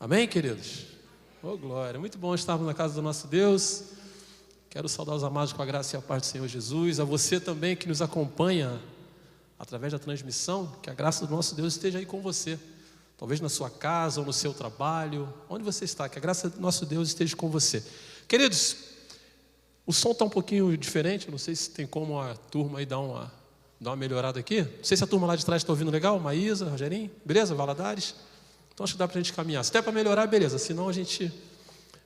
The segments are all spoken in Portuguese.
Amém, queridos? Oh, glória! Muito bom estarmos na casa do nosso Deus. Quero saudar os amados com a graça e a paz do Senhor Jesus. A você também que nos acompanha através da transmissão, que a graça do nosso Deus esteja aí com você. Talvez na sua casa ou no seu trabalho, onde você está, que a graça do nosso Deus esteja com você. Queridos, o som está um pouquinho diferente, não sei se tem como a turma aí dar uma melhorada aqui. Não sei se a turma lá de trás está ouvindo legal, Maísa, Rogerinho, beleza? Valadares? Então acho que dá para a gente caminhar. Se der para melhorar, beleza, senão a gente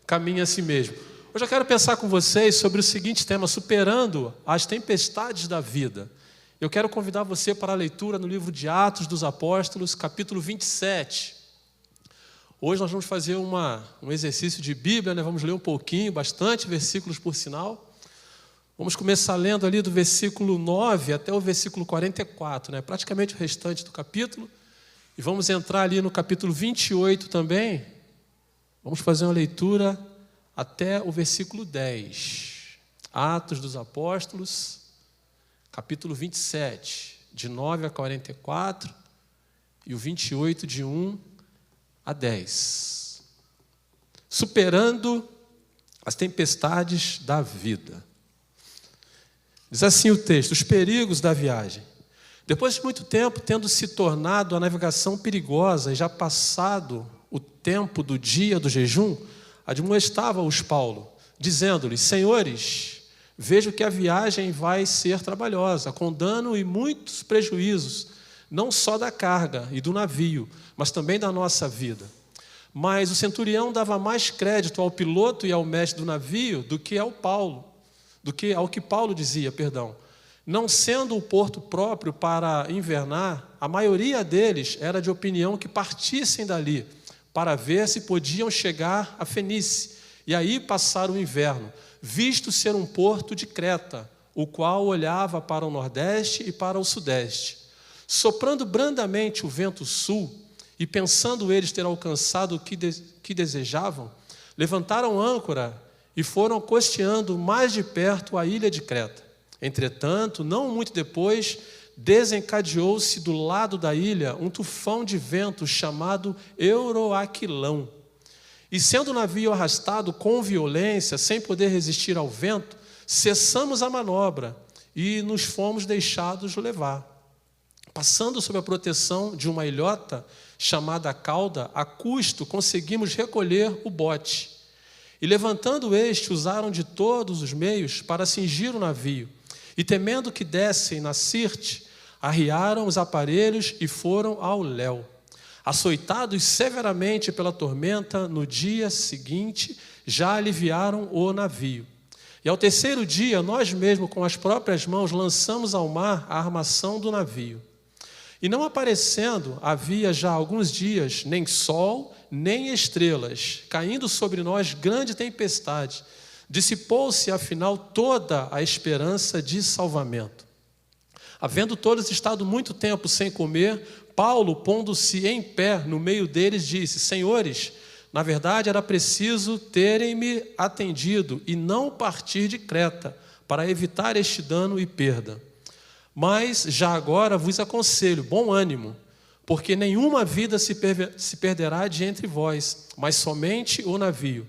caminha assim mesmo. Hoje eu quero pensar com vocês sobre o seguinte tema: superando as tempestades da vida. Eu quero convidar você para a leitura no livro de Atos dos Apóstolos, capítulo 27. Hoje nós vamos fazer um exercício de Bíblia, né? Vamos ler um pouquinho, bastante versículos por sinal. Vamos começar lendo ali do versículo 9 até o versículo 44, né? Praticamente o restante do capítulo. E vamos entrar ali no capítulo 28 também. Vamos fazer uma leitura até o versículo 10. Atos dos Apóstolos, capítulo 27, de 9 a 44, e o 28, de 1 a 10. Superando as tempestades da vida. Diz assim o texto: os perigos da viagem. Depois de muito tempo, tendo se tornado a navegação perigosa e já passado o tempo do dia do jejum, admoestava-os Paulo, dizendo-lhes: senhores, vejo que a viagem vai ser trabalhosa, com dano e muitos prejuízos, não só da carga e do navio, mas também da nossa vida. Mas o centurião dava mais crédito ao piloto e ao mestre do navio do que ao que Paulo dizia, perdão. Não sendo o porto próprio para invernar, a maioria deles era de opinião que partissem dali, para ver se podiam chegar a Fenícia, e aí passar o inverno, visto ser um porto de Creta, o qual olhava para o nordeste e para o sudeste. Soprando brandamente o vento sul, e pensando eles ter alcançado o que desejavam, levantaram âncora e foram costeando mais de perto a ilha de Creta. Entretanto, não muito depois, desencadeou-se do lado da ilha um tufão de vento chamado Euroaquilão. E sendo o navio arrastado com violência, sem poder resistir ao vento, cessamos a manobra e nos fomos deixados levar. Passando sob a proteção de uma ilhota chamada Cauda, a custo conseguimos recolher o bote. E levantando este, usaram de todos os meios para cingir o navio. E temendo que dessem na Sirte, arriaram os aparelhos e foram ao léu. Açoitados severamente pela tormenta, no dia seguinte já aliviaram o navio. E ao terceiro dia, nós mesmos com as próprias mãos lançamos ao mar a armação do navio. E não aparecendo, havia já alguns dias, nem sol, nem estrelas, caindo sobre nós grande tempestade, dissipou-se afinal toda a esperança de salvamento. Havendo todos estado muito tempo sem comer, Paulo, pondo-se em pé no meio deles, disse: senhores, na verdade era preciso terem-me atendido e não partir de Creta, para evitar este dano e perda. Mas já agora vos aconselho, bom ânimo, porque nenhuma vida se perderá de entre vós, mas somente o navio.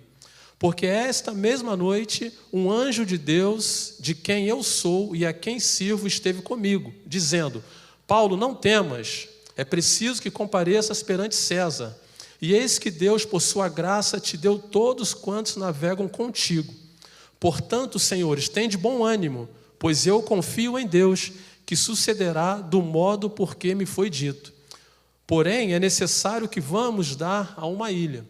Porque esta mesma noite, um anjo de Deus, de quem eu sou e a quem sirvo, esteve comigo, dizendo: Paulo, não temas, é preciso que compareças perante César. E eis que Deus, por sua graça, te deu todos quantos navegam contigo. Portanto, senhores, tende bom ânimo, pois eu confio em Deus, que sucederá do modo por que me foi dito. Porém, é necessário que vamos dar a uma ilha.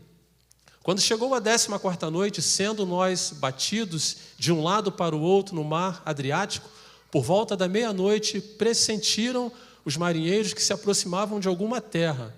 Quando chegou a 14ª noite, sendo nós batidos de um lado para o outro no mar Adriático, por volta da meia-noite, pressentiram os marinheiros que se aproximavam de alguma terra.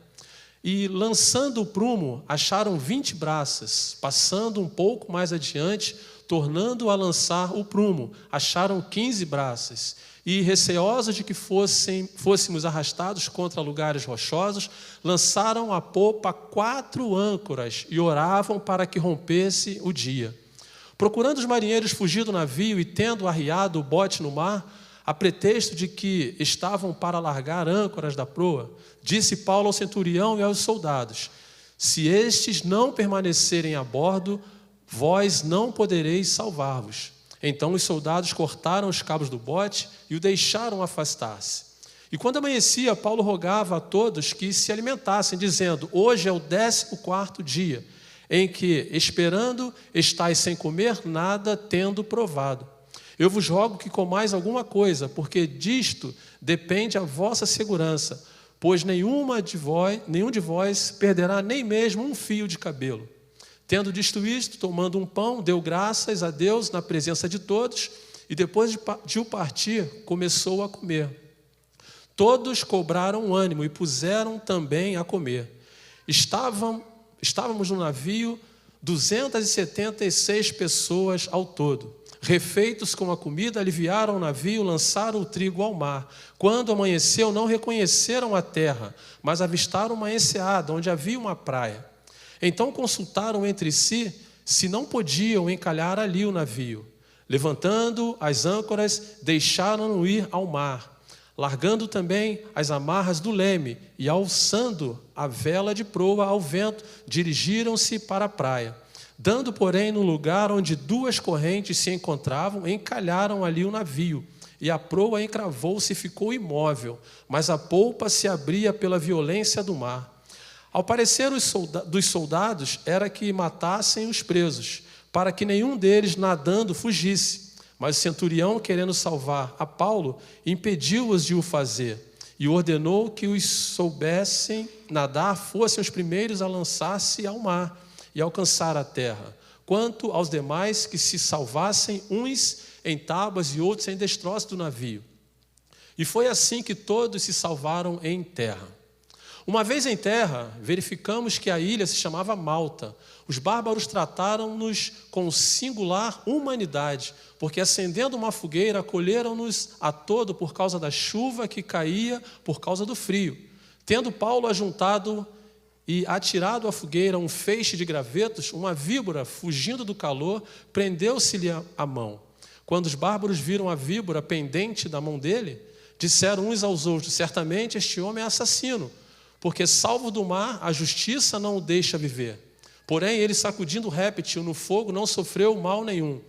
E, lançando o prumo, acharam 20 braças. Passando um pouco mais adiante, tornando a lançar o prumo, acharam 15 braças. E, receosos de que fôssemos arrastados contra lugares rochosos, lançaram à popa 4 âncoras e oravam para que rompesse o dia. Procurando os marinheiros fugir do navio e tendo arriado o bote no mar, a pretexto de que estavam para largar âncoras da proa, disse Paulo ao centurião e aos soldados: Se estes não permanecerem a bordo, vós não podereis salvar-vos. Então os soldados cortaram os cabos do bote e o deixaram afastar-se. E quando amanhecia, Paulo rogava a todos que se alimentassem, dizendo: hoje é o 14º dia, em que, esperando, estáis sem comer nada, tendo provado. Eu vos rogo que comais alguma coisa, porque disto depende a vossa segurança, pois nenhum de vós perderá nem mesmo um fio de cabelo. Tendo dito isto, tomando um pão, deu graças a Deus na presença de todos, e depois de o partir, começou a comer. Todos cobraram ânimo e puseram também a comer. Estávamos no navio 276 pessoas ao todo. Refeitos com a comida, aliviaram o navio, lançaram o trigo ao mar. Quando amanheceu, não reconheceram a terra, mas avistaram uma enseada, onde havia uma praia. Então consultaram entre si se não podiam encalhar ali o navio. Levantando as âncoras, deixaram-no ir ao mar, largando também as amarras do leme e alçando a vela de proa ao vento, dirigiram-se para a praia. Dando, porém, no lugar onde duas correntes se encontravam, encalharam ali o navio, e a proa encravou-se e ficou imóvel, mas a polpa se abria pela violência do mar. Ao parecer dos soldados era que matassem os presos, para que nenhum deles nadando fugisse. Mas o centurião, querendo salvar a Paulo, impediu-os de o fazer, e ordenou que os soubessem nadar fossem os primeiros a lançar-se ao mar e alcançar a terra, quanto aos demais que se salvassem, uns em tábuas e outros em destroços do navio. E foi assim que todos se salvaram em terra. Uma vez em terra, verificamos que a ilha se chamava Malta. Os bárbaros trataram-nos com singular humanidade, porque acendendo uma fogueira, acolheram-nos a todo por causa da chuva que caía por causa do frio. Tendo Paulo ajuntado e atirado à fogueira um feixe de gravetos, uma víbora, fugindo do calor, prendeu-se-lhe a mão. Quando os bárbaros viram a víbora pendente da mão dele, disseram uns aos outros: certamente este homem é assassino, porque salvo do mar, a justiça não o deixa viver. Porém, ele, sacudindo o réptil no fogo, não sofreu mal nenhum.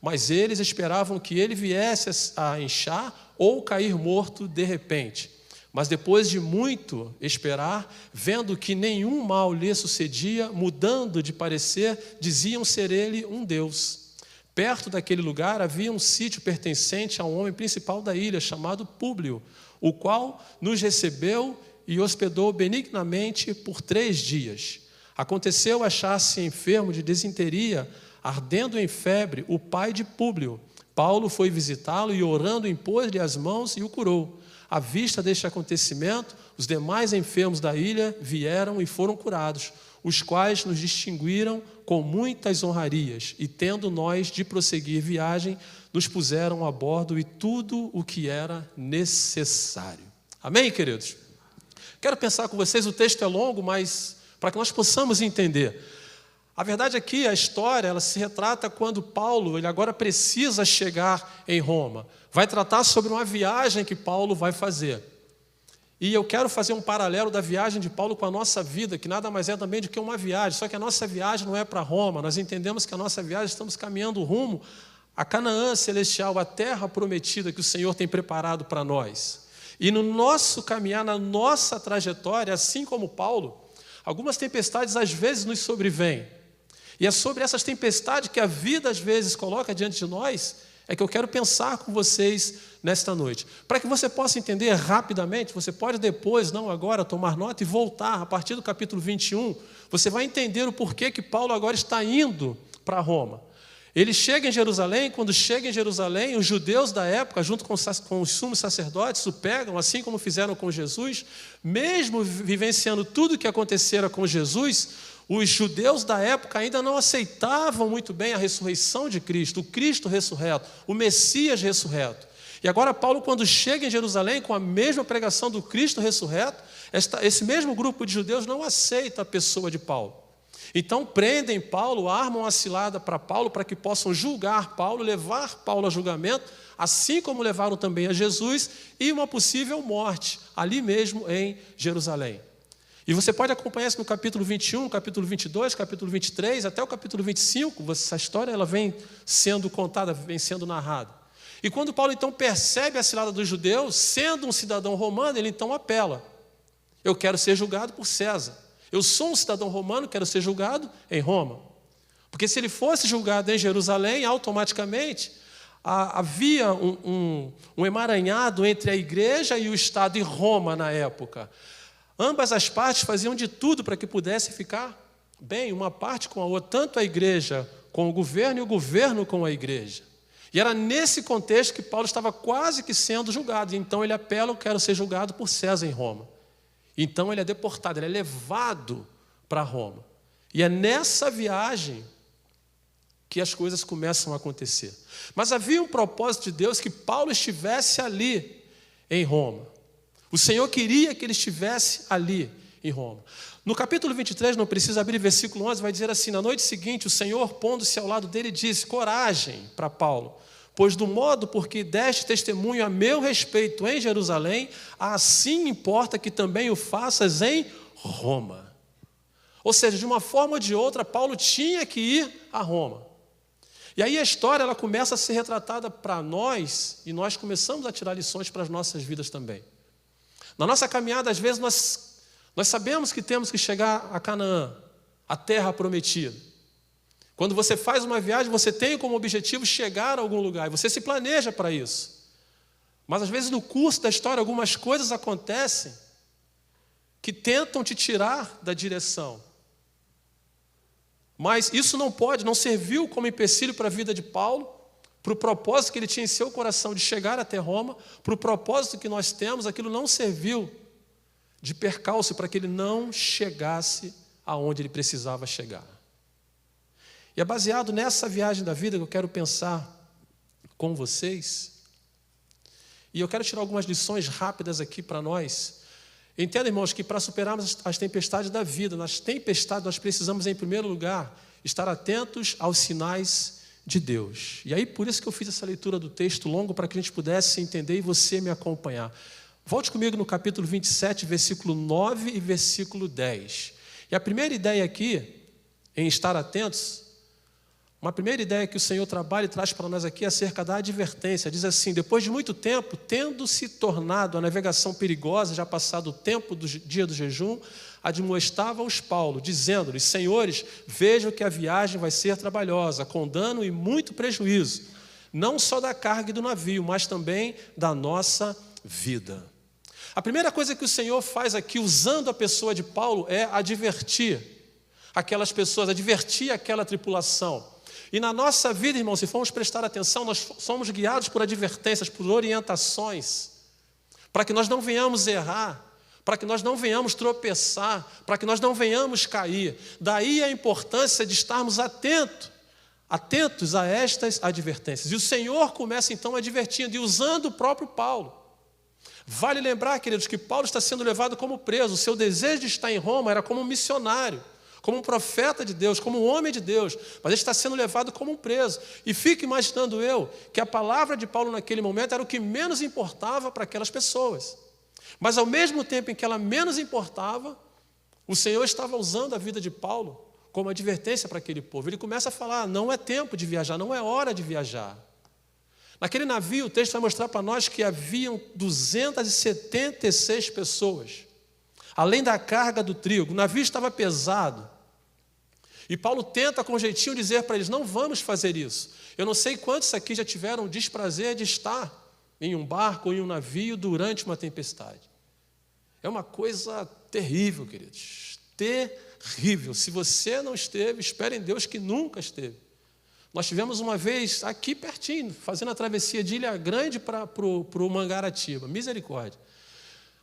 Mas eles esperavam que ele viesse a inchar ou cair morto de repente. Mas depois de muito esperar, vendo que nenhum mal lhe sucedia, mudando de parecer, diziam ser ele um deus. Perto daquele lugar havia um sítio pertencente a um homem principal da ilha, chamado Públio, o qual nos recebeu e hospedou benignamente por 3 dias. Aconteceu achar-se enfermo de desinteria, ardendo em febre, o pai de Públio. Paulo foi visitá-lo e, orando, impôs-lhe as mãos e o curou. À vista deste acontecimento, os demais enfermos da ilha vieram e foram curados, os quais nos distinguiram com muitas honrarias, e tendo nós de prosseguir viagem, nos puseram a bordo e tudo o que era necessário. Amém, queridos? Quero pensar com vocês, o texto é longo, mas para que nós possamos entender. A verdade é que a história ela se retrata quando Paulo ele agora precisa chegar em Roma. Vai tratar sobre uma viagem que Paulo vai fazer. E eu quero fazer um paralelo da viagem de Paulo com a nossa vida, que nada mais é também do que uma viagem, só que a nossa viagem não é para Roma. Nós entendemos que a nossa viagem estamos caminhando rumo a Canaã celestial, a terra prometida que o Senhor tem preparado para nós. E no nosso caminhar, na nossa trajetória, assim como Paulo, algumas tempestades às vezes nos sobrevêm. E é sobre essas tempestades que a vida às vezes coloca diante de nós, é que eu quero pensar com vocês nesta noite. Para que você possa entender rapidamente, você pode depois, não agora, tomar nota e voltar a partir do capítulo 21, você vai entender o porquê que Paulo agora está indo para Roma. Ele chega em Jerusalém, quando chega em Jerusalém, os judeus da época, junto com os sumos sacerdotes, o pegam, assim como fizeram com Jesus, mesmo vivenciando tudo o que acontecera com Jesus, os judeus da época ainda não aceitavam muito bem a ressurreição de Cristo, o Cristo ressurreto, o Messias ressurreto. E agora Paulo, quando chega em Jerusalém com a mesma pregação do Cristo ressurreto, esse mesmo grupo de judeus não aceita a pessoa de Paulo. Então prendem Paulo, armam a cilada para Paulo, para que possam julgar Paulo, levar Paulo a julgamento, assim como levaram também a Jesus, e uma possível morte, ali mesmo em Jerusalém. E você pode acompanhar isso no capítulo 21, capítulo 22, capítulo 23, até o capítulo 25. Essa história ela vem sendo contada, vem sendo narrada. E quando Paulo então percebe a cilada dos judeus, sendo um cidadão romano, ele então apela. Eu quero ser julgado por César. Eu sou um cidadão romano, quero ser julgado em Roma. Porque se ele fosse julgado em Jerusalém, automaticamente havia um emaranhado entre a igreja e o Estado e Roma na época. Ambas as partes faziam de tudo para que pudesse ficar bem, uma parte com a outra, tanto a igreja com o governo e o governo com a igreja. E era nesse contexto que Paulo estava quase que sendo julgado. Então ele apela, eu quero ser julgado por César em Roma. Então ele é deportado, ele é levado para Roma. E é nessa viagem que as coisas começam a acontecer. Mas havia um propósito de Deus que Paulo estivesse ali em Roma. O Senhor queria que ele estivesse ali em Roma. No capítulo 23, não precisa abrir, versículo 11, vai dizer assim: na noite seguinte, o Senhor, pondo-se ao lado dele, disse: coragem para Paulo, pois do modo por que deste testemunho a meu respeito em Jerusalém, assim importa que também o faças em Roma. Ou seja, de uma forma ou de outra, Paulo tinha que ir a Roma. E aí a história ela começa a ser retratada para nós, e nós começamos a tirar lições para as nossas vidas também. Na nossa caminhada, às vezes, nós sabemos que temos que chegar a Canaã, a terra prometida. Quando você faz uma viagem, você tem como objetivo chegar a algum lugar, e você se planeja para isso. Mas, às vezes, no curso da história, algumas coisas acontecem que tentam te tirar da direção. Mas isso não serviu como empecilho para a vida de Paulo, para o propósito que ele tinha em seu coração de chegar até Roma, para o propósito que nós temos, aquilo não serviu de percalço para que ele não chegasse aonde ele precisava chegar. E é baseado nessa viagem da vida que eu quero pensar com vocês, e eu quero tirar algumas lições rápidas aqui para nós. Entenda, irmãos, que para superarmos as tempestades da vida, nas tempestades nós precisamos, em primeiro lugar, estar atentos aos sinais de Deus. E aí, por isso que eu fiz essa leitura do texto longo, para que a gente pudesse entender e você me acompanhar. Volte comigo no capítulo 27, versículo 9 e versículo 10. E a primeira ideia aqui, em estar atentos, uma primeira ideia que o Senhor trabalha e traz para nós aqui é acerca da advertência. Diz assim: depois de muito tempo, tendo se tornado a navegação perigosa, já passado o tempo do dia do jejum, admoestava-os Paulo, dizendo-lhes: senhores, vejam que a viagem vai ser trabalhosa, com dano e muito prejuízo, não só da carga e do navio, mas também da nossa vida. A primeira coisa que o Senhor faz aqui, usando a pessoa de Paulo, é advertir aquelas pessoas, advertir aquela tripulação. E na nossa vida, irmãos, se formos prestar atenção, nós somos guiados por advertências, por orientações, para que nós não venhamos errar, para que nós não venhamos tropeçar, para que nós não venhamos cair. Daí a importância de estarmos atentos a estas advertências. E o Senhor começa então advertindo e usando o próprio Paulo. Vale lembrar, queridos, que Paulo está sendo levado como preso. O seu desejo de estar em Roma era como um missionário, como um profeta de Deus, como um homem de Deus, mas ele está sendo levado como um preso. E fico imaginando eu que a palavra de Paulo naquele momento era o que menos importava para aquelas pessoas. Mas ao mesmo tempo em que ela menos importava, o Senhor estava usando a vida de Paulo como advertência para aquele povo. Ele começa a falar: não é tempo de viajar, não é hora de viajar. Naquele navio, o texto vai mostrar para nós que haviam 276 pessoas, além da carga do trigo. O navio estava pesado. E Paulo tenta com jeitinho dizer para eles: não vamos fazer isso. Eu não sei quantos aqui já tiveram o desprazer de estar em um barco ou em um navio durante uma tempestade. É uma coisa terrível, queridos. Terrível. Se você não esteve, espere em Deus que nunca esteve. Nós tivemos uma vez aqui pertinho, fazendo a travessia de Ilha Grande para o Mangaratiba. Misericórdia.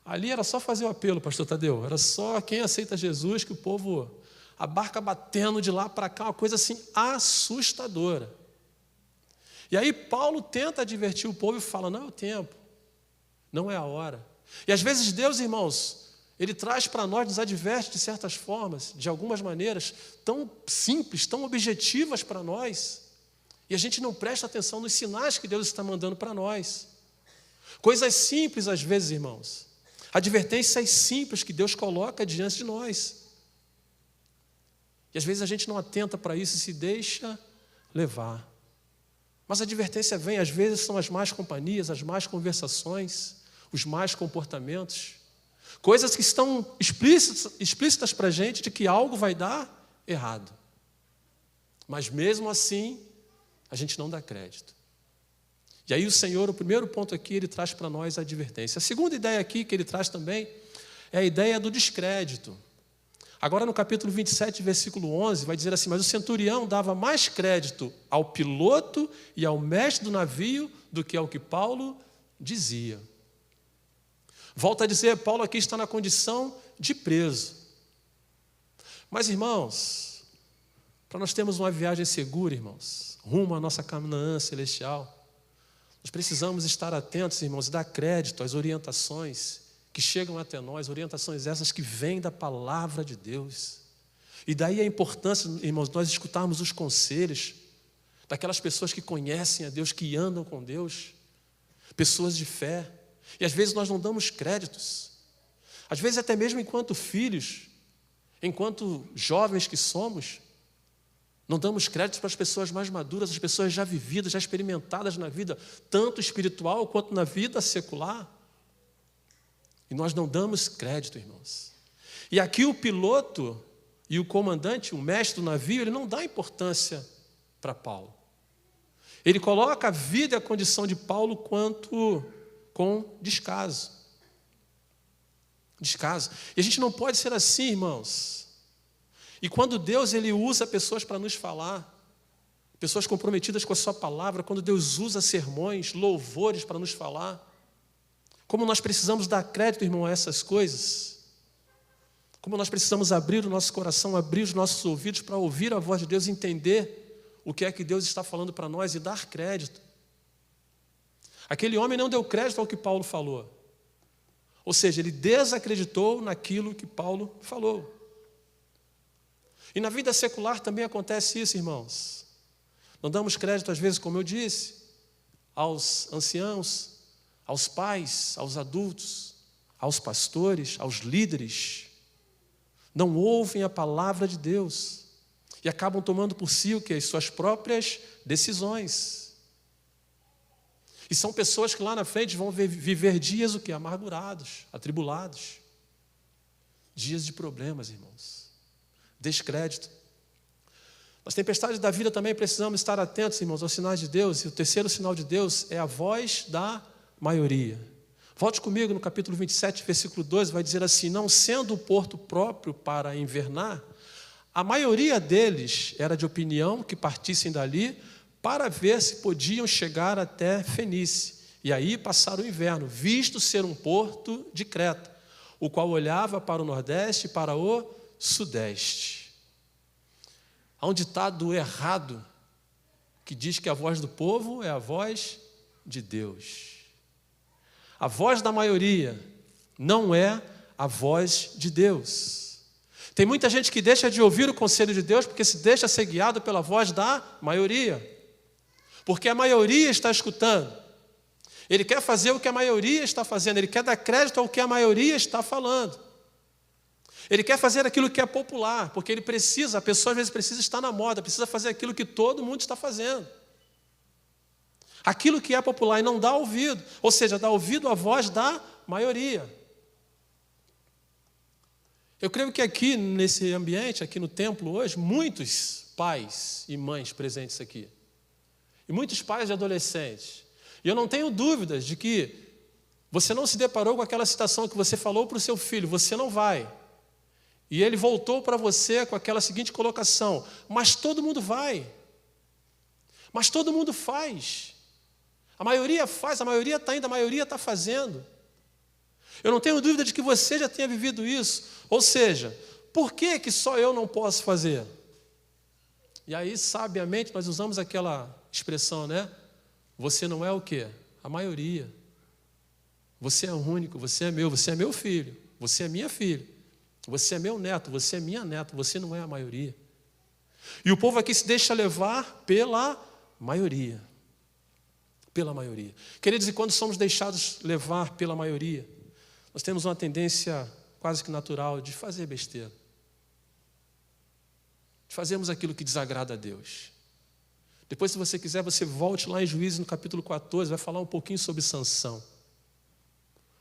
Ali era só fazer o apelo, pastor Tadeu. Era só quem aceita Jesus que o povo... A barca batendo de lá para cá, uma coisa assim assustadora. E aí Paulo tenta advertir o povo e fala: não é o tempo, não é a hora. E às vezes Deus, irmãos, Ele traz para nós, nos adverte de certas formas, de algumas maneiras, tão simples, tão objetivas para nós, e a gente não presta atenção nos sinais que Deus está mandando para nós. Coisas simples às vezes, irmãos. Advertências simples que Deus coloca diante de nós. E às vezes a gente não atenta para isso e se deixa levar. Mas a advertência vem, às vezes são as más companhias, as más conversações, os más comportamentos. Coisas que estão explícitas para a gente de que algo vai dar errado. Mas mesmo assim, a gente não dá crédito. E aí o Senhor, o primeiro ponto aqui, Ele traz para nós a advertência. A segunda ideia aqui que Ele traz também é a ideia do descrédito. Agora no capítulo 27, versículo 11, vai dizer assim: mas o centurião dava mais crédito ao piloto e ao mestre do navio do que ao que Paulo dizia. Volta a dizer, Paulo aqui está na condição de preso. Mas, irmãos, para nós termos uma viagem segura, irmãos, rumo à nossa Canaã celestial, nós precisamos estar atentos, irmãos, e dar crédito às orientações que chegam até nós, orientações essas que vêm da palavra de Deus. E daí a importância, irmãos, nós escutarmos os conselhos daquelas pessoas que conhecem a Deus, que andam com Deus, pessoas de fé. E às vezes nós não damos créditos. Às vezes até mesmo enquanto filhos, enquanto jovens que somos, não damos crédito para as pessoas mais maduras, as pessoas já vividas, já experimentadas na vida, tanto espiritual quanto na vida secular. E nós não damos crédito, irmãos. E aqui o piloto e o comandante, o mestre do navio, ele não dá importância para Paulo. Ele coloca a vida e a condição de Paulo com descaso. Descaso. E a gente não pode ser assim, irmãos. E quando Deus ele usa pessoas para nos falar, pessoas comprometidas com a sua palavra, quando Deus usa sermões, louvores para nos falar, como nós precisamos dar crédito, irmão, a essas coisas, como nós precisamos abrir o nosso coração, abrir os nossos ouvidos para ouvir a voz de Deus e entender o que é que Deus está falando para nós e dar crédito. Aquele homem não deu crédito ao que Paulo falou. Ou seja, ele desacreditou naquilo que Paulo falou. E na vida secular também acontece isso, irmãos. Não damos crédito, às vezes, como eu disse, aos anciãos, aos pais, aos adultos, aos pastores, aos líderes. Não ouvem a palavra de Deus e acabam tomando por si o quê? As suas próprias decisões. E são pessoas que lá na frente vão viver dias o quê? Amargurados, atribulados. Dias de problemas, irmãos. Descrédito. Nas tempestades da vida também precisamos estar atentos, irmãos, aos sinais de Deus. E o terceiro sinal de Deus é a voz da maioria. Volte comigo no capítulo 27, versículo 12, vai dizer assim: não sendo o porto próprio para invernar, a maioria deles era de opinião que partissem dali para ver se podiam chegar até Fenícia, e aí passar o inverno, visto ser um porto de Creta, o qual olhava para o nordeste e para o sudeste. Há um ditado errado que diz que a voz do povo é a voz de Deus. A voz da maioria não é a voz de Deus. Tem muita gente que deixa de ouvir o conselho de Deus porque se deixa ser guiado pela voz da maioria. Porque a maioria está escutando. Ele quer fazer o que a maioria está fazendo. Ele quer dar crédito ao que a maioria está falando. Ele quer fazer aquilo que é popular, porque ele precisa, a pessoa às vezes precisa estar na moda, precisa fazer aquilo que todo mundo está fazendo. Aquilo que é popular e não dá ouvido, ou seja, dá ouvido à voz da maioria. Eu creio que aqui, nesse ambiente, aqui no templo hoje, muitos pais e mães presentes aqui, e muitos pais de adolescentes, e eu não tenho dúvidas de que você não se deparou com aquela citação que você falou para o seu filho: você não vai. E ele voltou para você com aquela seguinte colocação: mas todo mundo vai. Mas todo mundo faz. A maioria faz, a maioria está indo, a maioria está fazendo. Eu não tenho dúvida de que você já tenha vivido isso. Ou seja, por que só eu não posso fazer? E aí, sabiamente, nós usamos aquela expressão, né? Você não é o quê? A maioria. Você é o único, você é meu filho, você é minha filha. Você é meu neto, você é minha neta, você não é a maioria. E o povo aqui se deixa levar pela maioria. Pela maioria. Queridos, e quando somos deixados levar pela maioria, Nós temos uma tendência quase que natural de fazer besteira. De fazermos aquilo que desagrada a Deus. Depois, se você quiser, você volte lá em Juízes, no capítulo 14, vai falar um pouquinho sobre Sansão.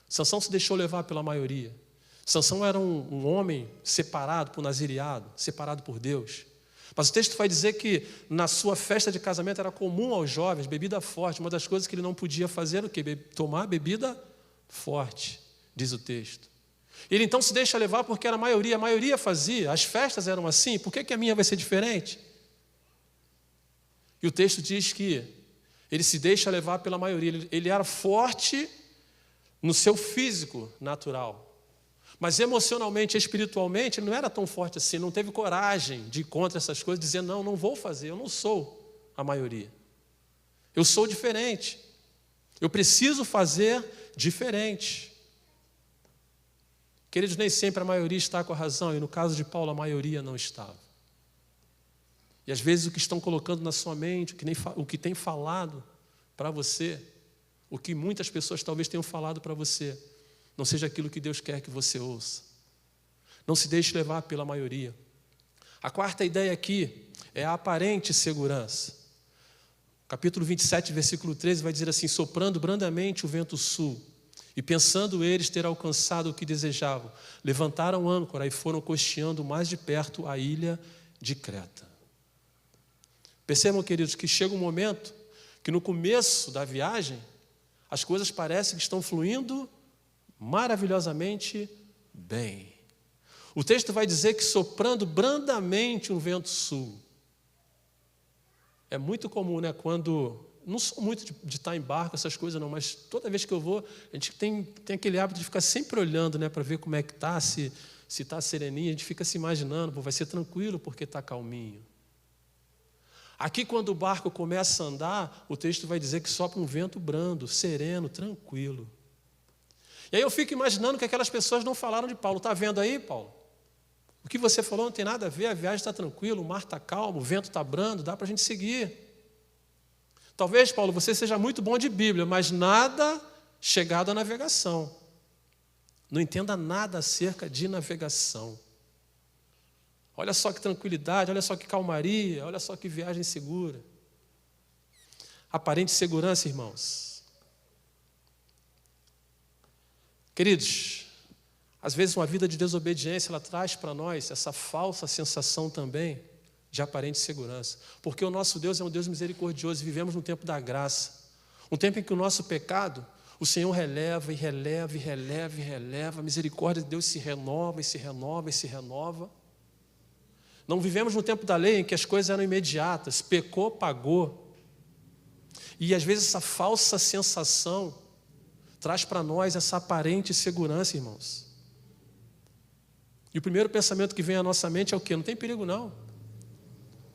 Sansão se deixou levar pela maioria. Sansão era um homem separado por nazireado, separado por Deus. Mas o texto vai dizer que na sua festa de casamento era comum aos jovens bebida forte. Uma das coisas que ele não podia fazer era o quê? Tomar bebida forte, diz o texto. Ele então se deixa levar porque era a maioria fazia, as festas eram assim, por que a minha vai ser diferente? E o texto diz que ele se deixa levar pela maioria, ele era forte no seu físico natural, mas emocionalmente, espiritualmente, ele não era tão forte assim, não teve coragem de ir contra essas coisas, dizer, não vou fazer, eu não sou a maioria, eu sou diferente, eu preciso fazer diferente. Queridos, nem sempre a maioria está com a razão, e no caso de Paulo, a maioria não estava. E às vezes o que estão colocando na sua mente, o que tem falado para você, o que muitas pessoas talvez tenham falado para você, não seja aquilo que Deus quer que você ouça. Não se deixe levar pela maioria. A quarta ideia aqui é a aparente segurança. Capítulo 27, versículo 13, vai dizer assim, soprando brandamente o vento sul, e pensando eles ter alcançado o que desejavam, levantaram âncora e foram costeando mais de perto a ilha de Creta. Percebam, queridos, que chega um momento que no começo da viagem, as coisas parecem que estão fluindo maravilhosamente bem. O texto vai dizer que soprando brandamente um vento sul. É muito comum, né? Quando... Não sou muito de estar em barco, essas coisas não, mas toda vez que eu vou, a gente tem aquele hábito de ficar sempre olhando, né? Para ver como é que está, se está sereninho, a gente fica se imaginando, vai ser tranquilo porque está calminho. Aqui, quando o barco começa a andar, o texto vai dizer que sopra um vento brando, sereno, tranquilo. E aí eu fico imaginando que aquelas pessoas não falaram de Paulo. Está vendo aí, Paulo? O que você falou não tem nada a ver, a viagem está tranquila, o mar está calmo, o vento está brando, dá para a gente seguir. Talvez, Paulo, você seja muito bom de Bíblia, mas nada chegado à navegação. Não entenda nada acerca de navegação. Olha só que tranquilidade, olha só que calmaria, olha só que viagem segura. Aparente segurança, irmãos. Queridos, às vezes uma vida de desobediência, ela traz para nós essa falsa sensação também de aparente segurança. Porque o nosso Deus é um Deus misericordioso e vivemos no tempo da graça. Um tempo em que o nosso pecado, o Senhor releva e releva e releva e releva. A misericórdia de Deus se renova e se renova e se renova. Não vivemos no tempo da lei em que as coisas eram imediatas. Pecou, pagou. E às vezes essa falsa sensação traz para nós essa aparente segurança, irmãos. E o primeiro pensamento que vem à nossa mente é o quê? Não tem perigo não.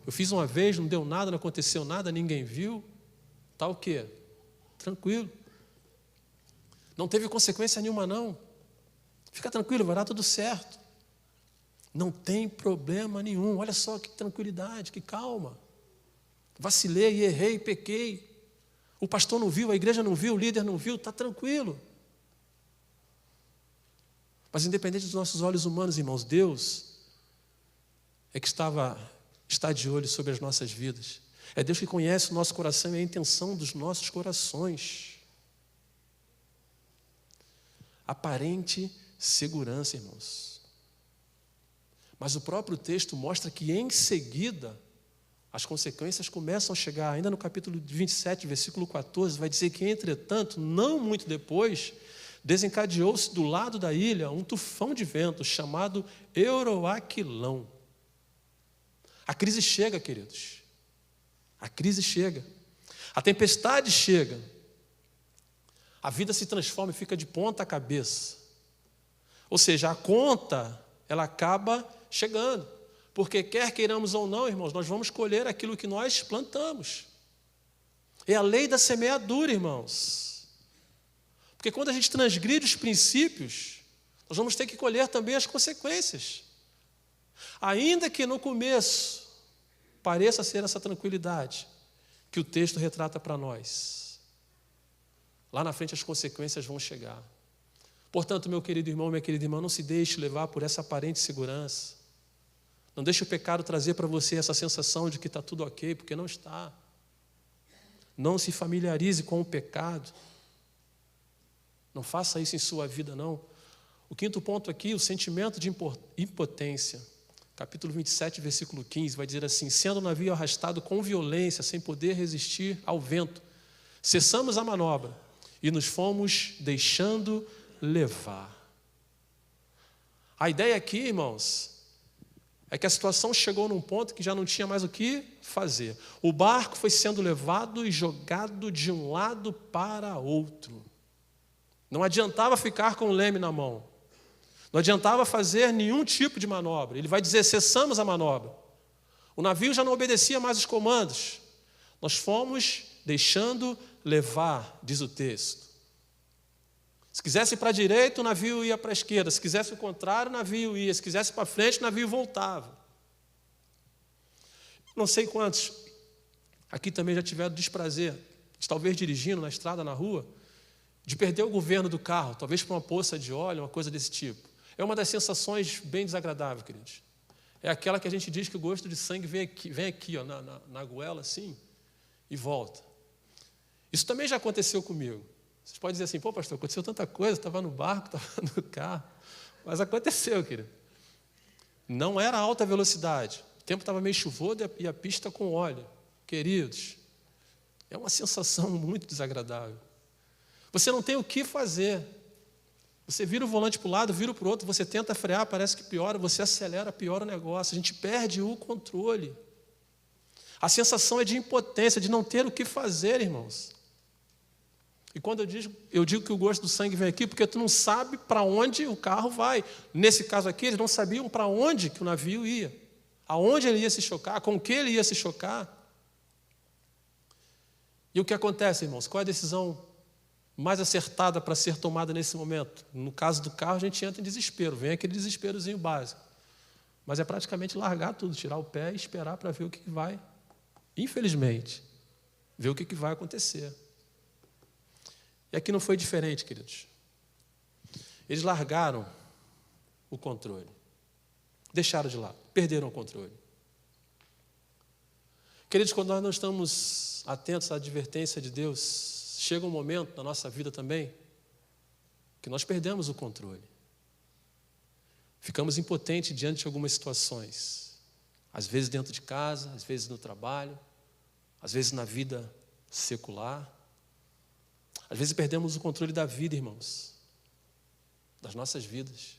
Eu fiz uma vez, não deu nada, não aconteceu nada, ninguém viu. Tá o quê? Tranquilo. Não teve consequência nenhuma não. Fica tranquilo, vai dar tudo certo. Não tem problema nenhum. Olha só que tranquilidade, que calma. Vacilei, errei, pequei. O pastor não viu, a igreja não viu, o líder não viu, está tranquilo. Mas independente dos nossos olhos humanos, irmãos, Deus é que está de olho sobre as nossas vidas. É Deus que conhece o nosso coração e a intenção dos nossos corações. Aparente segurança, irmãos. Mas o próprio texto mostra que em seguida as consequências começam a chegar. Ainda no capítulo 27, versículo 14, vai dizer que, entretanto, não muito depois, desencadeou-se do lado da ilha um tufão de vento chamado Euroaquilão. A crise chega, queridos. A crise chega. A tempestade chega. A vida se transforma e fica de ponta cabeça. Ou seja, a conta, ela acaba chegando. Porque quer queiramos ou não, irmãos, nós vamos colher aquilo que nós plantamos. É a lei da semeadura, irmãos. Porque quando a gente transgride os princípios, nós vamos ter que colher também as consequências. Ainda que no começo pareça ser essa tranquilidade que o texto retrata para nós, lá na frente as consequências vão chegar. Portanto, meu querido irmão, minha querida irmã, não se deixe levar por essa aparente segurança. Não deixe o pecado trazer para você essa sensação de que está tudo ok, porque não está. Não se familiarize com o pecado. Não faça isso em sua vida, não. O quinto ponto aqui, o sentimento de impotência. Capítulo 27, versículo 15, vai dizer assim: sendo o navio arrastado com violência, sem poder resistir ao vento, cessamos a manobra e nos fomos deixando levar. A ideia aqui, irmãos, é que a situação chegou num ponto que já não tinha mais o que fazer. O barco foi sendo levado e jogado de um lado para outro. Não adiantava ficar com o leme na mão. Não adiantava fazer nenhum tipo de manobra. Ele vai dizer: cessamos a manobra. O navio já não obedecia mais os comandos. Nós fomos deixando levar, diz o texto. Se quisesse ir para a direita, o navio ia para a esquerda. Se quisesse o contrário, o navio ia. Se quisesse para frente, o navio voltava. Não sei quantos aqui também já tiveram desprazer de, talvez dirigindo na estrada, na rua, de perder o governo do carro, talvez por uma poça de óleo, uma coisa desse tipo. É uma das sensações bem desagradáveis, queridos. É aquela que a gente diz que o gosto de sangue vem aqui ó, na goela, assim, e volta. Isso também já aconteceu comigo. Vocês podem dizer assim: pô, pastor, aconteceu tanta coisa, estava no barco, estava no carro. Mas aconteceu, querido. Não era alta velocidade. O tempo estava meio chuvoso e a pista com óleo. Queridos, é uma sensação muito desagradável. Você não tem o que fazer. Você vira o volante para um lado, vira para o outro, você tenta frear, parece que piora, você acelera, piora o negócio. A gente perde o controle. A sensação é de impotência, de não ter o que fazer, irmãos. E quando eu digo que o gosto do sangue vem aqui, porque tu não sabe para onde o carro vai. Nesse caso aqui, eles não sabiam para onde que o navio ia. Aonde ele ia se chocar, com o que ele ia se chocar. E o que acontece, irmãos? Qual é a decisão mais acertada para ser tomada nesse momento? No caso do carro, a gente entra em desespero. Vem aquele desesperozinho básico. Mas é praticamente largar tudo, tirar o pé e esperar para ver o que vai, infelizmente, ver o que vai acontecer. E aqui não foi diferente, queridos. Eles largaram o controle. Deixaram de lado, perderam o controle. Queridos, quando nós não estamos atentos à advertência de Deus, chega um momento na nossa vida também que nós perdemos o controle. Ficamos impotentes diante de algumas situações. Às vezes dentro de casa, às vezes no trabalho, às vezes na vida secular. Às vezes perdemos o controle da vida, irmãos, das nossas vidas.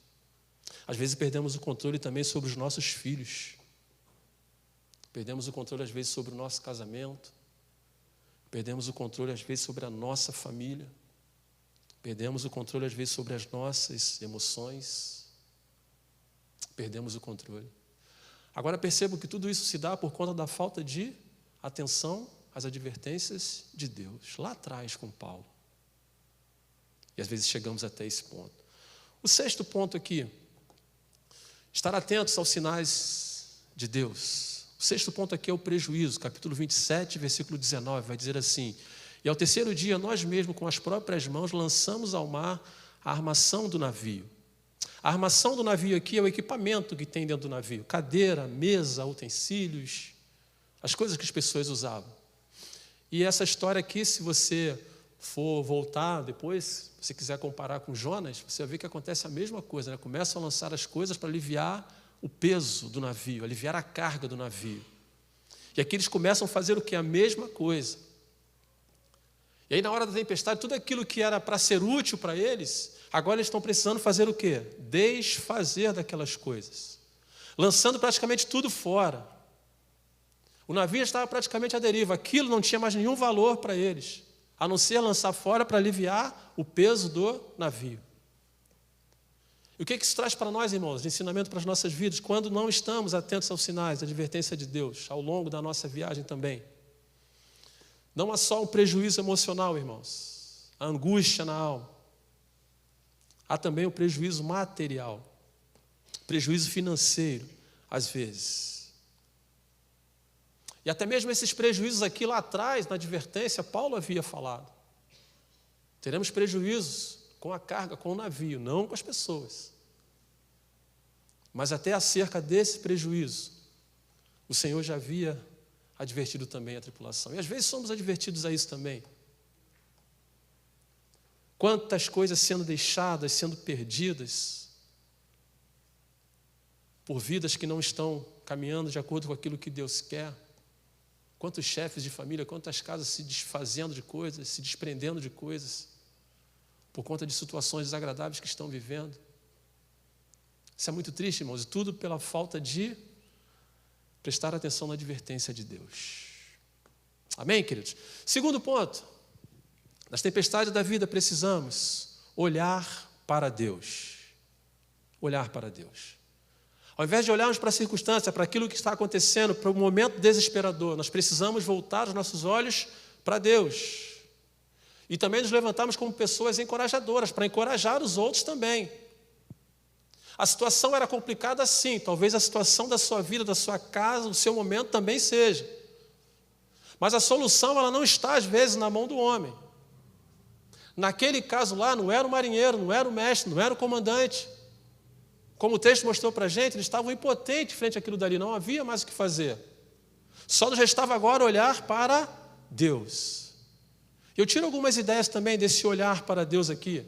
Às vezes perdemos o controle também sobre os nossos filhos. Perdemos o controle, às vezes, sobre o nosso casamento. Perdemos o controle, às vezes, sobre a nossa família. Perdemos o controle, às vezes, sobre as nossas emoções. Perdemos o controle. Agora percebo que tudo isso se dá por conta da falta de atenção às advertências de Deus, lá atrás com Paulo. E às vezes chegamos até esse ponto. O sexto ponto aqui, estar atentos aos sinais de Deus. O sexto ponto aqui é o prejuízo, capítulo 27, versículo 19, vai dizer assim: e ao terceiro dia, nós mesmos, com as próprias mãos, lançamos ao mar a armação do navio. A armação do navio aqui é o equipamento que tem dentro do navio: cadeira, mesa, utensílios, as coisas que as pessoas usavam. E essa história aqui, se você for voltar depois, se você quiser comparar com Jonas, você vai ver que acontece a mesma coisa, né? Começam a lançar as coisas para aliviar o peso do navio, aliviar a carga do navio. E aqui eles começam a fazer o que? A mesma coisa. E aí na hora da tempestade, tudo aquilo que era para ser útil para eles, agora eles estão precisando fazer o quê? Desfazer daquelas coisas. Lançando praticamente tudo fora. O navio estava praticamente à deriva, aquilo não tinha mais nenhum valor para eles, a não ser lançar fora para aliviar o peso do navio. E o que isso traz para nós, irmãos, de ensinamento para as nossas vidas, quando não estamos atentos aos sinais, à advertência de Deus, ao longo da nossa viagem também? Não há só um prejuízo emocional, irmãos, a angústia na alma. Há também o prejuízo material, prejuízo financeiro, às vezes. E até mesmo esses prejuízos aqui lá atrás, na advertência, Paulo havia falado. Teremos prejuízos com a carga, com o navio, não com as pessoas. Mas até acerca desse prejuízo, o Senhor já havia advertido também a tripulação. E às vezes somos advertidos a isso também. Quantas coisas sendo deixadas, sendo perdidas, por vidas que não estão caminhando de acordo com aquilo que Deus quer. Quantos chefes de família, quantas casas se desfazendo de coisas, se desprendendo de coisas, por conta de situações desagradáveis que estão vivendo. Isso é muito triste, irmãos, e tudo pela falta de prestar atenção na advertência de Deus. Amém, queridos? Segundo ponto, nas tempestades da vida precisamos olhar para Deus. Olhar para Deus. Ao invés de olharmos para a circunstância, para aquilo que está acontecendo, para o momento desesperador, nós precisamos voltar os nossos olhos para Deus. E também nos levantarmos como pessoas encorajadoras, para encorajar os outros também. A situação era complicada sim, talvez a situação da sua vida, da sua casa, do seu momento também seja. Mas a solução ela não está às vezes na mão do homem. Naquele caso lá não era o marinheiro, não era o mestre, não era o comandante. Como o texto mostrou para a gente, eles estavam impotentes frente àquilo dali, não havia mais o que fazer. Só nos restava agora olhar para Deus. Eu tiro algumas ideias também desse olhar para Deus aqui.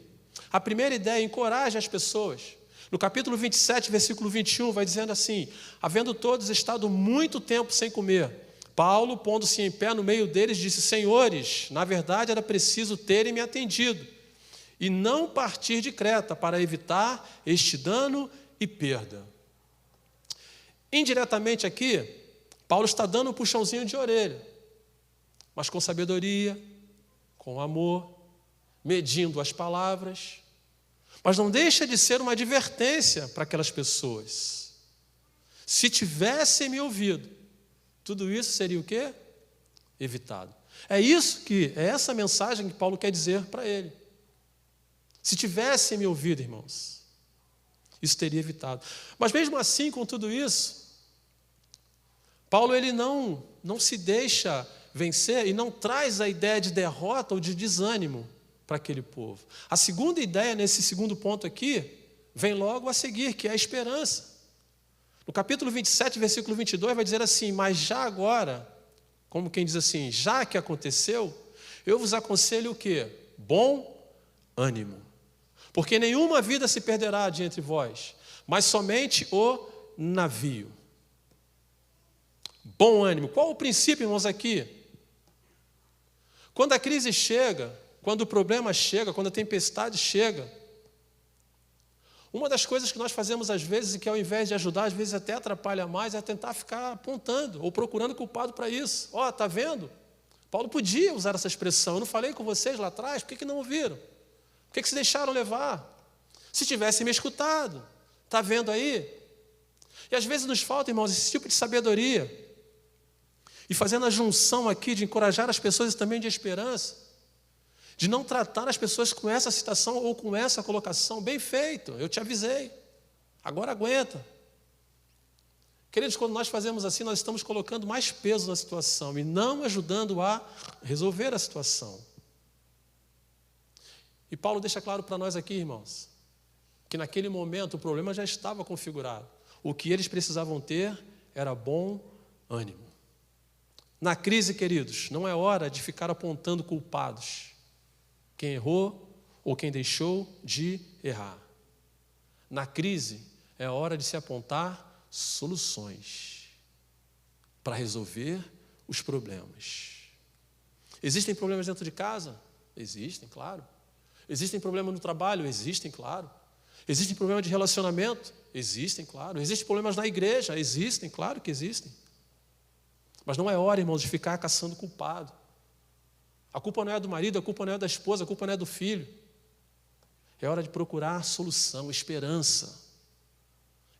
A primeira ideia, encoraje as pessoas. No capítulo 27, versículo 21, vai dizendo assim: havendo todos estado muito tempo sem comer, Paulo, pondo-se em pé no meio deles, disse: Senhores, na verdade era preciso terem me atendido e não partir de Creta para evitar este dano e perda. Indiretamente aqui, Paulo está dando um puxãozinho de orelha, mas com sabedoria, com amor, medindo as palavras, mas não deixa de ser uma advertência para aquelas pessoas. Se tivessem me ouvido, tudo isso seria o quê? Evitado. É essa mensagem que Paulo quer dizer para ele. Se tivessem me ouvido, irmãos, isso teria evitado. Mas mesmo assim, com tudo isso, Paulo ele não se deixa vencer e não traz a ideia de derrota ou de desânimo para aquele povo. A segunda ideia, nesse segundo ponto aqui, vem logo a seguir, que é a esperança. No capítulo 27, versículo 22, vai dizer assim: mas já agora, como quem diz assim, já que aconteceu, eu vos aconselho o quê? Bom ânimo. Porque nenhuma vida se perderá de entre vós, mas somente o navio. Bom ânimo. Qual o princípio, irmãos, aqui? Quando a crise chega, quando o problema chega, quando a tempestade chega, uma das coisas que nós fazemos às vezes, e que ao invés de ajudar, às vezes até atrapalha mais, é tentar ficar apontando ou procurando culpado para isso. Ó, está vendo? Paulo podia usar essa expressão. Eu não falei com vocês lá atrás, por que não ouviram? Por que se deixaram levar? Se tivessem me escutado, está vendo aí? E às vezes nos falta, irmãos, esse tipo de sabedoria. E fazendo a junção aqui de encorajar as pessoas e também de esperança, de não tratar as pessoas com essa citação ou com essa colocação. Bem feito, eu te avisei, agora aguenta. Queridos, quando nós fazemos assim, nós estamos colocando mais peso na situação e não ajudando a resolver a situação. E Paulo deixa claro para nós aqui, irmãos, que naquele momento o problema já estava configurado. O que eles precisavam ter era bom ânimo. Na crise, queridos, não é hora de ficar apontando culpados. Quem errou ou quem deixou de errar. Na crise, é hora de se apontar soluções para resolver os problemas. Existem problemas dentro de casa? Existem, claro. Existem problemas no trabalho? Existem, claro. Existem problemas de relacionamento? Existem, claro. Existem problemas na igreja? Existem, claro que existem. Mas não é hora, irmãos, de ficar caçando culpado. A culpa não é do marido, a culpa não é da esposa, a culpa não é do filho. É hora de procurar solução, esperança.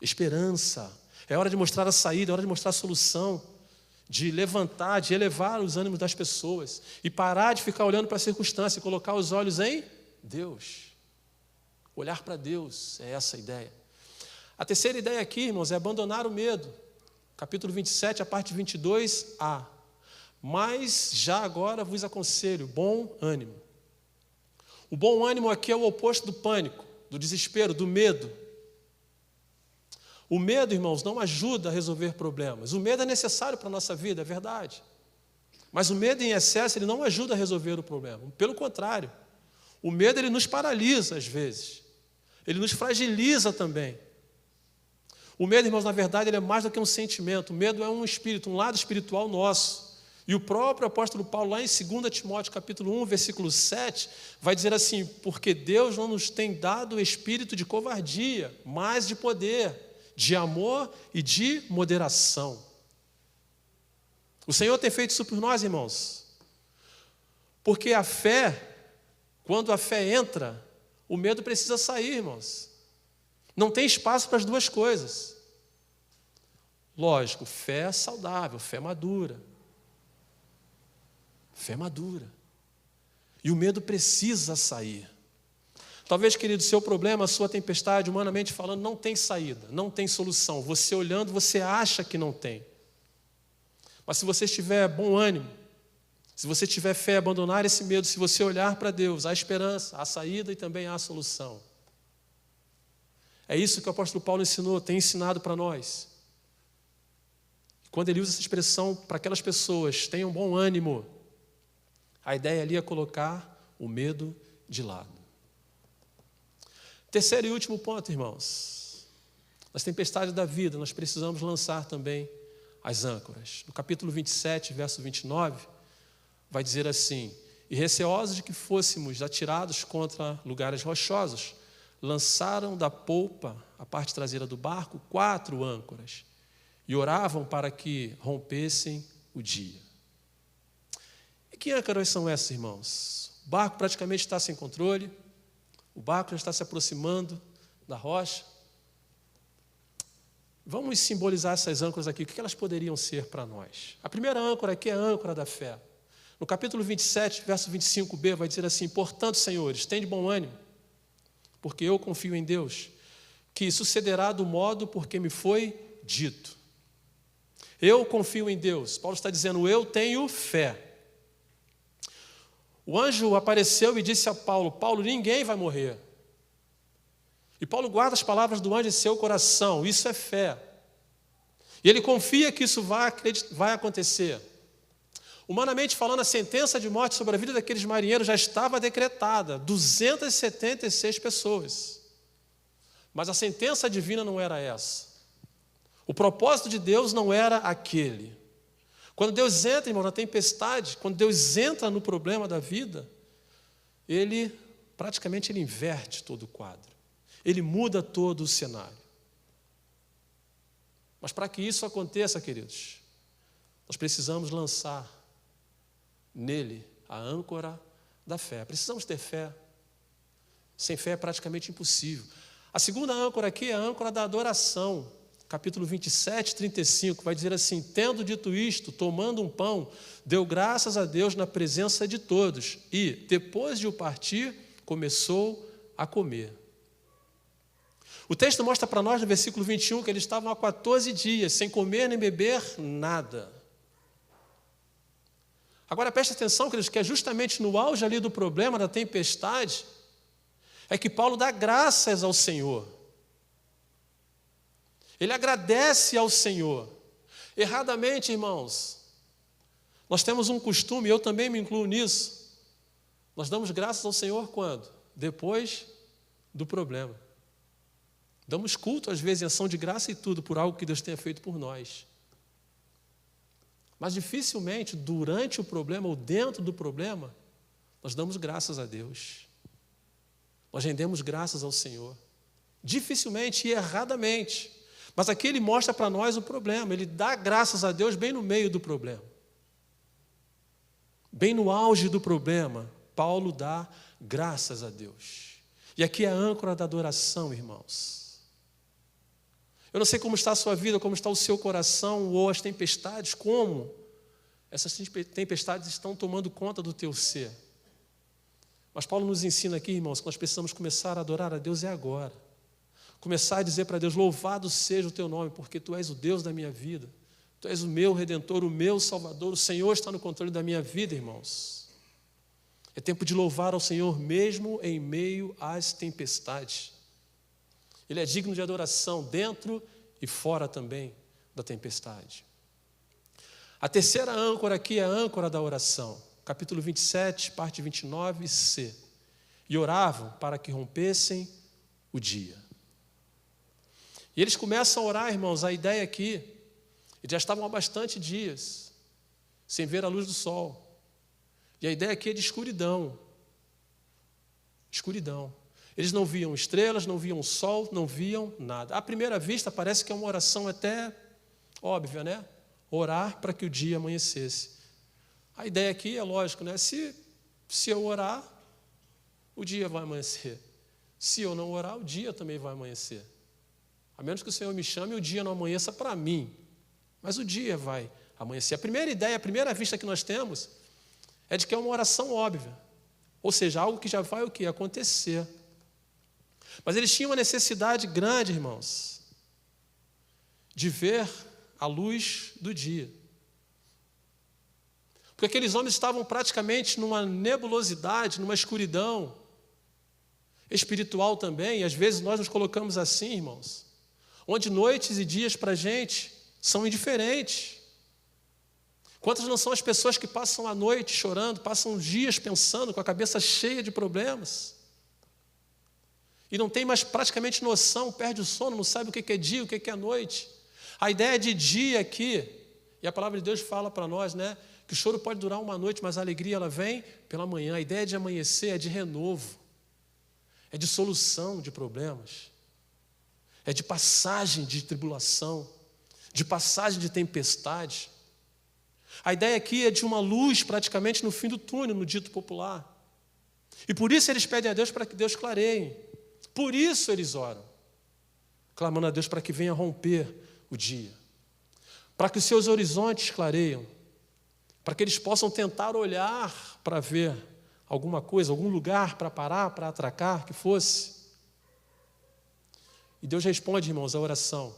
Esperança. É hora de mostrar a saída, é hora de mostrar a solução, de levantar, de elevar os ânimos das pessoas e parar de ficar olhando para a circunstância e colocar os olhos em Deus. Olhar para Deus, é essa a ideia. A terceira ideia aqui, irmãos, é abandonar o medo. Capítulo 27, a parte 22a. Mas já agora vos aconselho, bom ânimo. O bom ânimo aqui é o oposto do pânico, do desespero, do medo. O medo, irmãos, não ajuda a resolver problemas. O medo é necessário para a nossa vida, é verdade. Mas o medo em excesso, ele não ajuda a resolver o problema. Pelo contrário, o medo ele nos paralisa às vezes. Ele nos fragiliza também. O medo, irmãos, na verdade, ele é mais do que um sentimento. O medo é um espírito, um lado espiritual nosso. E o próprio apóstolo Paulo, lá em 2 Timóteo, capítulo 1, versículo 7, vai dizer assim: porque Deus não nos tem dado o espírito de covardia, mas de poder, de amor e de moderação. O Senhor tem feito isso por nós, irmãos. Porque a fé, quando a fé entra, o medo precisa sair, irmãos. Não tem espaço para as duas coisas. Lógico, fé saudável, fé madura. Fé madura. E o medo precisa sair. Talvez, querido, seu problema, a sua tempestade, humanamente falando, não tem saída, não tem solução. Você olhando, você acha que não tem. Mas se você tiver bom ânimo, se você tiver fé, abandonar esse medo, se você olhar para Deus, há esperança, há saída e também há solução. É isso que o apóstolo Paulo ensinou, tem ensinado para nós. Quando ele usa essa expressão para aquelas pessoas, tenham bom ânimo, a ideia ali é colocar o medo de lado. Terceiro e último ponto, irmãos. Nas tempestades da vida, nós precisamos lançar também as âncoras. No capítulo 27, verso 29, vai dizer assim: e receosos de que fôssemos atirados contra lugares rochosos, lançaram da polpa, a parte traseira do barco, 4 âncoras, e oravam para que rompessem o dia. E que âncoras são essas, irmãos? O barco praticamente está sem controle, o barco já está se aproximando da rocha. Vamos simbolizar essas âncoras aqui, o que elas poderiam ser para nós? A primeira âncora aqui é a âncora da fé. No capítulo 27, verso 25b, vai dizer assim: portanto, senhores, tende bom ânimo, porque eu confio em Deus, que sucederá do modo porque me foi dito. Eu confio em Deus. Paulo está dizendo, eu tenho fé. O anjo apareceu e disse a Paulo: Paulo, ninguém vai morrer. E Paulo guarda as palavras do anjo em seu coração, isso é fé. E ele confia que isso vai acontecer. Humanamente falando, a sentença de morte sobre a vida daqueles marinheiros já estava decretada, 276 pessoas. Mas a sentença divina não era essa. O propósito de Deus não era aquele. Quando Deus entra, irmão, na tempestade, quando Deus entra no problema da vida, Ele praticamente inverte todo o quadro. Ele muda todo o cenário. Mas para que isso aconteça, queridos, nós precisamos lançar nele a âncora da fé. Precisamos ter fé. Sem fé é praticamente impossível. A segunda âncora aqui é a âncora da adoração. Capítulo 27, 35, vai dizer assim: tendo dito isto, tomando um pão, deu graças a Deus na presença de todos e, depois de o partir, começou a comer. O texto mostra para nós, no versículo 21, que eles estavam há 14 dias, sem comer nem beber nada. Agora preste atenção, queridos, que é justamente no auge ali do problema, da tempestade, é que Paulo dá graças ao Senhor. Ele agradece ao Senhor. Erradamente, irmãos, nós temos um costume, eu também me incluo nisso, nós damos graças ao Senhor quando? Depois do problema. Damos culto, às vezes, em ação de graça e tudo, por algo que Deus tenha feito por nós. Mas dificilmente, durante o problema ou dentro do problema, nós damos graças a Deus. Nós rendemos graças ao Senhor. Dificilmente e erradamente. Mas aqui ele mostra para nós o problema. Ele dá graças a Deus bem no meio do problema. Bem no auge do problema, Paulo dá graças a Deus. E aqui é a âncora da adoração, irmãos. Eu não sei como está a sua vida, como está o seu coração, ou as tempestades, como essas tempestades estão tomando conta do teu ser. Mas Paulo nos ensina aqui, irmãos, que nós precisamos começar a adorar a Deus agora. Começar a dizer para Deus, louvado seja o teu nome, porque tu és o Deus da minha vida. Tu és o meu Redentor, o meu Salvador, o Senhor está no controle da minha vida, irmãos. É tempo de louvar ao Senhor mesmo em meio às tempestades. Ele é digno de adoração dentro e fora também da tempestade. A terceira âncora aqui é a âncora da oração. Capítulo 27, parte 29c. E oravam para que rompessem o dia. E eles começam a orar, irmãos, a ideia aqui, eles já estavam há bastante dias sem ver a luz do sol. E a ideia aqui é de escuridão. Escuridão. Eles não viam estrelas, não viam sol, não viam nada. À primeira vista parece que é uma oração até óbvia, né? Orar para que o dia amanhecesse. A ideia aqui é lógico, né? Se eu orar, o dia vai amanhecer. Se eu não orar, o dia também vai amanhecer. A menos que o Senhor me chame, o dia não amanheça para mim. Mas o dia vai amanhecer. A primeira ideia, a primeira vista que nós temos é de que é uma oração óbvia. Ou seja, algo que já vai o quê? Acontecer. Mas eles tinham uma necessidade grande, irmãos, de ver a luz do dia. Porque aqueles homens estavam praticamente numa nebulosidade, numa escuridão espiritual também, e às vezes nós nos colocamos assim, irmãos, onde noites e dias para a gente são indiferentes. Quantas não são as pessoas que passam a noite chorando, passam dias pensando, com a cabeça cheia de problemas, e não tem mais praticamente noção, perde o sono, não sabe o que é dia, o que é noite. A ideia de dia aqui, e a palavra de Deus fala para nós, né, que o choro pode durar uma noite, mas a alegria ela vem pela manhã. A ideia de amanhecer é de renovo, é de solução de problemas, é de passagem de tribulação, de passagem de tempestade. A ideia aqui é de uma luz praticamente no fim do túnel, no dito popular. E por isso eles pedem a Deus para que Deus clareie. Por isso eles oram, clamando a Deus para que venha romper o dia, para que os seus horizontes clareiam, para que eles possam tentar olhar para ver alguma coisa, algum lugar para parar, para atracar, que fosse. E Deus responde, irmãos, a oração.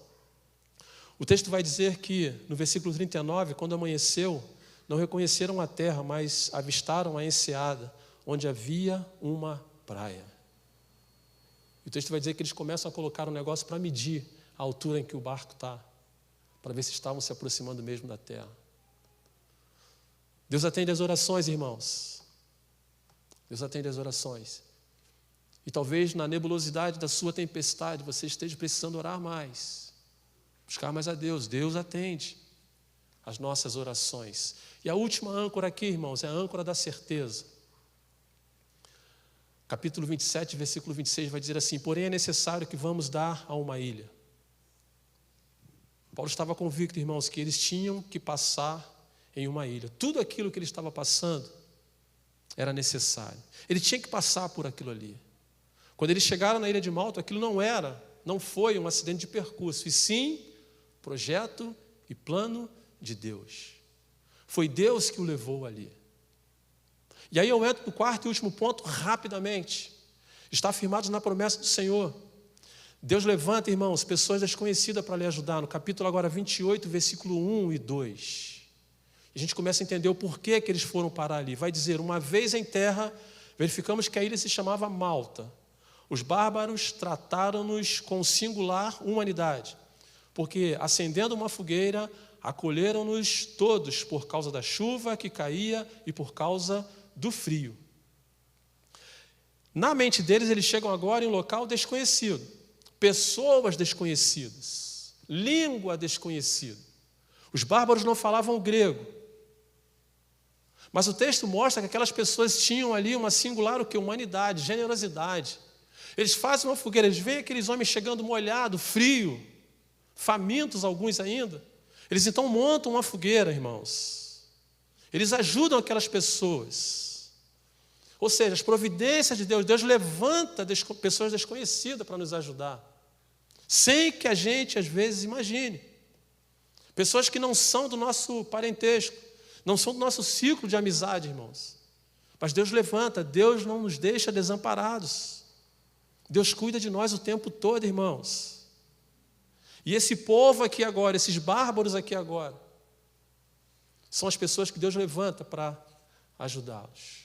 O texto vai dizer que, no versículo 39, quando amanheceu, não reconheceram a terra, mas avistaram a enseada, onde havia uma praia. E o texto vai dizer que eles começam a colocar um negócio para medir a altura em que o barco está, para ver se estavam se aproximando mesmo da terra. Deus atende as orações, irmãos. Deus atende as orações. E talvez na nebulosidade da sua tempestade você esteja precisando orar mais, buscar mais a Deus. Deus atende as nossas orações. E a última âncora aqui, irmãos, é a âncora da certeza. Capítulo 27, versículo 26 vai dizer assim: porém é necessário que vamos dar a uma ilha. Paulo estava convicto, irmãos, que eles tinham que passar em uma ilha. Tudo aquilo que ele estava passando era necessário. Ele tinha que passar por aquilo ali. Quando eles chegaram na ilha de Malta, aquilo não foi um acidente de percurso, e sim projeto e plano de Deus. Foi Deus que o levou ali. E aí eu entro no quarto e último ponto rapidamente. Está afirmado na promessa do Senhor. Deus levanta, irmãos, pessoas desconhecidas para lhe ajudar. No capítulo agora 28, versículo 1 e 2. A gente começa a entender o porquê que eles foram parar ali. Vai dizer: uma vez em terra, verificamos que a ilha se chamava Malta. Os bárbaros trataram-nos com singular humanidade, porque, acendendo uma fogueira, acolheram-nos todos por causa da chuva que caía e por causa do frio. Na mente deles, eles chegam agora em um local desconhecido, pessoas desconhecidas, língua desconhecida. Os bárbaros não falavam grego, mas o texto mostra que aquelas pessoas tinham ali uma singular humanidade, generosidade. Eles fazem uma fogueira, eles veem aqueles homens chegando molhados, frio, famintos alguns ainda. Eles então montam uma fogueira, irmãos. Eles ajudam aquelas pessoas. Ou seja, as providências de Deus, Deus levanta pessoas desconhecidas para nos ajudar, sem que a gente, às vezes, imagine. Pessoas que não são do nosso parentesco, não são do nosso ciclo de amizade, irmãos. Mas Deus levanta, Deus não nos deixa desamparados. Deus cuida de nós o tempo todo, irmãos. E esse povo aqui agora, esses bárbaros aqui agora, são as pessoas que Deus levanta para ajudá-los.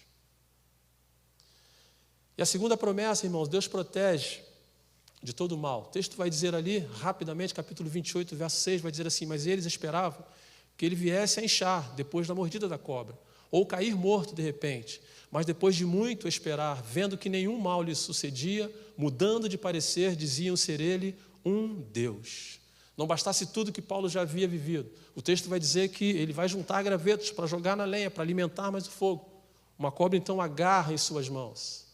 E a segunda promessa, irmãos, Deus protege de todo o mal. O texto vai dizer ali, rapidamente, capítulo 28, verso 6, vai dizer assim: mas eles esperavam que ele viesse a inchar depois da mordida da cobra, ou cair morto de repente. Mas depois de muito esperar, vendo que nenhum mal lhe sucedia, mudando de parecer, diziam ser ele um Deus. Não bastasse tudo que Paulo já havia vivido, o texto vai dizer que ele vai juntar gravetos para jogar na lenha, para alimentar mais o fogo. Uma cobra então agarra em suas mãos.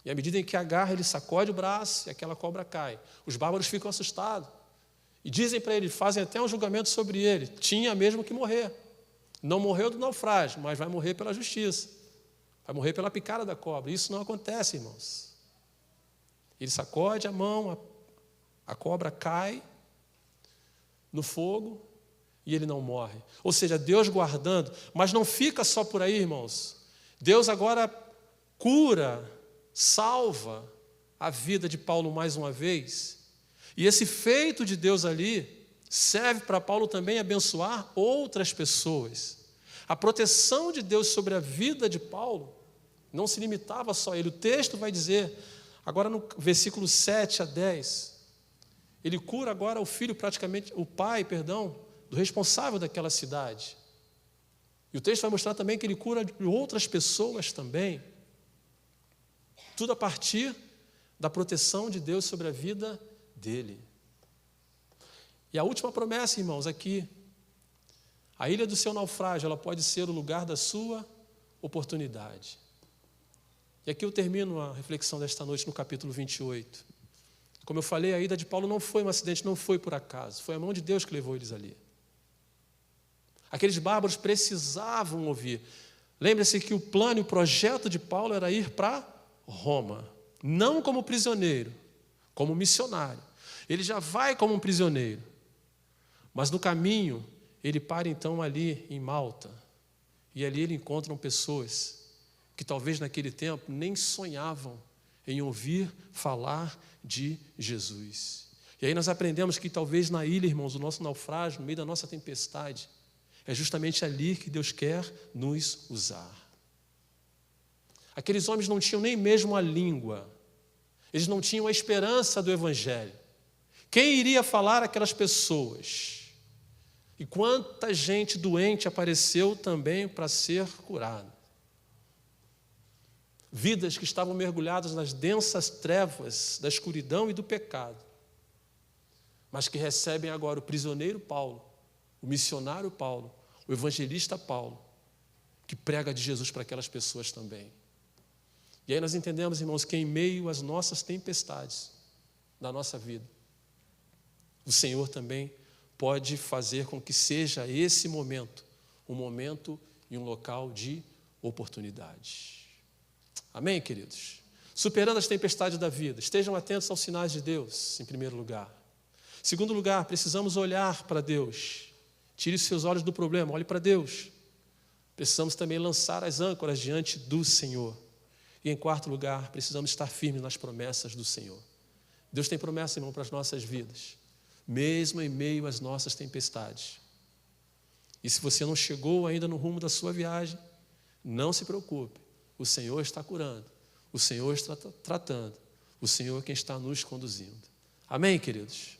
E à medida em que agarra, ele sacode o braço e aquela cobra cai. Os bárbaros ficam assustados. E dizem para ele, fazem até um julgamento sobre ele. Tinha mesmo que morrer. Não morreu do naufrágio, mas vai morrer pela justiça. Vai morrer pela picada da cobra. Isso não acontece, irmãos. Ele sacode a mão, a cobra cai no fogo e ele não morre. Ou seja, Deus guardando. Mas não fica só por aí, irmãos. Deus agora cura, salva a vida de Paulo mais uma vez. E esse feito de Deus ali serve para Paulo também abençoar outras pessoas. A proteção de Deus sobre a vida de Paulo não se limitava só a ele. O texto vai dizer, agora no versículo 7 a 10, ele cura agora o filho, praticamente, o pai, do responsável daquela cidade. E o texto vai mostrar também que ele cura de outras pessoas também. Tudo a partir da proteção de Deus sobre a vida dele. E a última promessa, irmãos, aqui, a ilha do seu naufrágio, ela pode ser o lugar da sua oportunidade. E aqui eu termino a reflexão desta noite no capítulo 28. Como eu falei, a ida de Paulo não foi um acidente, não foi por acaso, foi a mão de Deus que levou eles ali. Aqueles bárbaros precisavam ouvir. Lembre-se que o plano e o projeto de Paulo era ir para Roma, não como prisioneiro, como missionário. Ele já vai como um prisioneiro, mas no caminho ele para então ali em Malta, e ali ele encontra pessoas que talvez naquele tempo nem sonhavam em ouvir falar de Jesus. E aí nós aprendemos que talvez na ilha, irmãos, do nosso naufrágio, no meio da nossa tempestade, é justamente ali que Deus quer nos usar. Aqueles homens não tinham nem mesmo a língua, eles não tinham a esperança do Evangelho. Quem iria falar àquelas pessoas? E quanta gente doente apareceu também para ser curada. Vidas que estavam mergulhadas nas densas trevas da escuridão e do pecado, mas que recebem agora o prisioneiro Paulo, o missionário Paulo, o evangelista Paulo, que prega de Jesus para aquelas pessoas também. E aí nós entendemos, irmãos, que em meio às nossas tempestades da nossa vida, o Senhor também pode fazer com que seja esse momento um momento e um local de oportunidade. Amém, queridos? Superando as tempestades da vida, estejam atentos aos sinais de Deus, em primeiro lugar. Em segundo lugar, precisamos olhar para Deus. Tire os seus olhos do problema, olhe para Deus. Precisamos também lançar as âncoras diante do Senhor. E em quarto lugar, precisamos estar firmes nas promessas do Senhor. Deus tem promessa, irmão, para as nossas vidas, mesmo em meio às nossas tempestades. E se você não chegou ainda no rumo da sua viagem, não se preocupe. O Senhor está curando, o Senhor está tratando, o Senhor é quem está nos conduzindo. Amém, queridos?